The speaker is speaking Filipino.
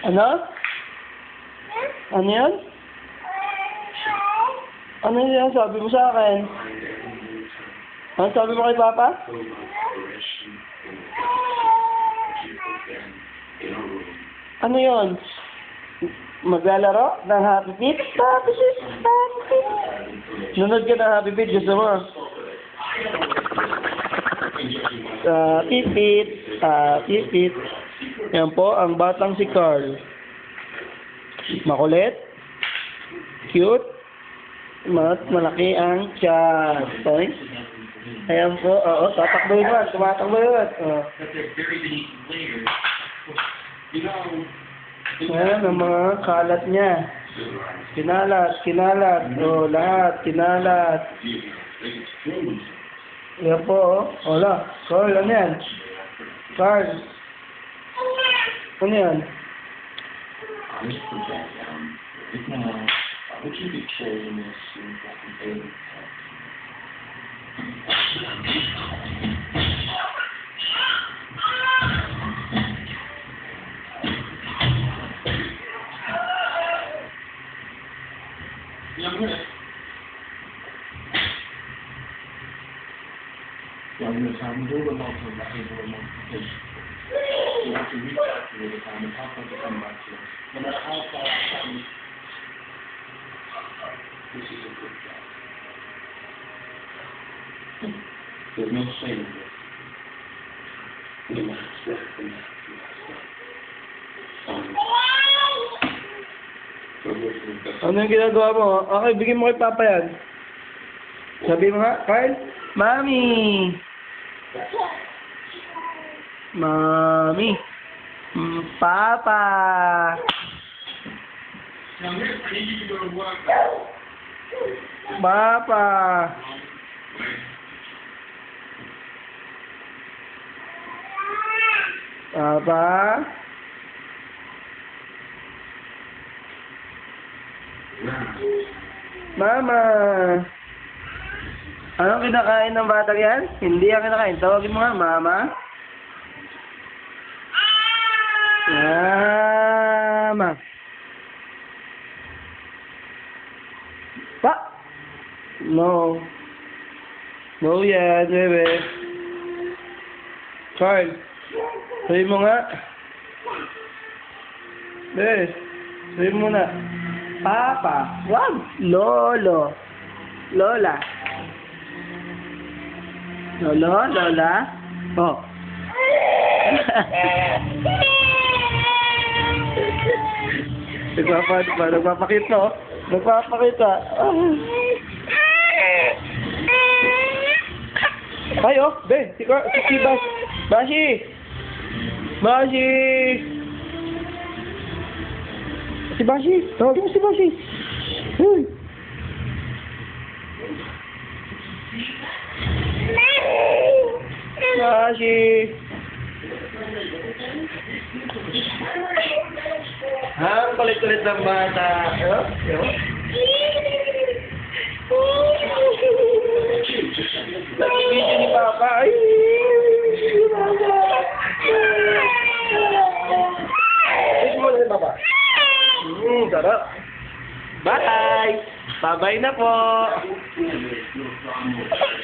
Ano? Ano yan? Ano yan sabi mo sa akin? Ano sabi mo kay Papa? Ano yun? Maglalaro ng Happy Feet? Happy Feet! Happy Feet! Nunod ka ng Happy Feet, gusto mo? Happy Feet! Happy Feet! Yan po, ang batang si Carl. Makulit, cute, malaki ang tiyan. Okay? Ayan po, oo, tatakbo yun, tumatakbo yun. Ayan, ang mga kalat niya. Kinalat, lahat, kinalat. Ayan po, wala. Carl, ano yan? Carl. Ano yan? Time to multiplication. You have to reach out to the time and help them to come back to us. No matter how far out, this is a good job. There's no shame in this. We must expect them to Ano yung ginagawa mo? Okay, bigyan mo kay Papa yan. Sabi mo nga, Carl? Mami! Mami! Papa! Papa! Papa? Mama! Anong kinakain ng batang yan? Hindi yan kinakain. Tawagin mo nga, Mama. Mama. Pa? No. No yan, bebe. Carl. Sabi mo nga. Bebe. Sabi mo na. Papa. Wag. Lolo. Lola. Lolo, Lola. Oh. Nagpapakita, oh. Nagpapakita. Ay, oh, be, si Bashi. Bashi. Si Bashi. Tawagin mo si Bashi. Hey. Bashi. Ang kulit-kulit ng bata. Nag-video ni Papa. Ay! Ito mo na si Papa. Sarap. Bye! Bye-bye na po!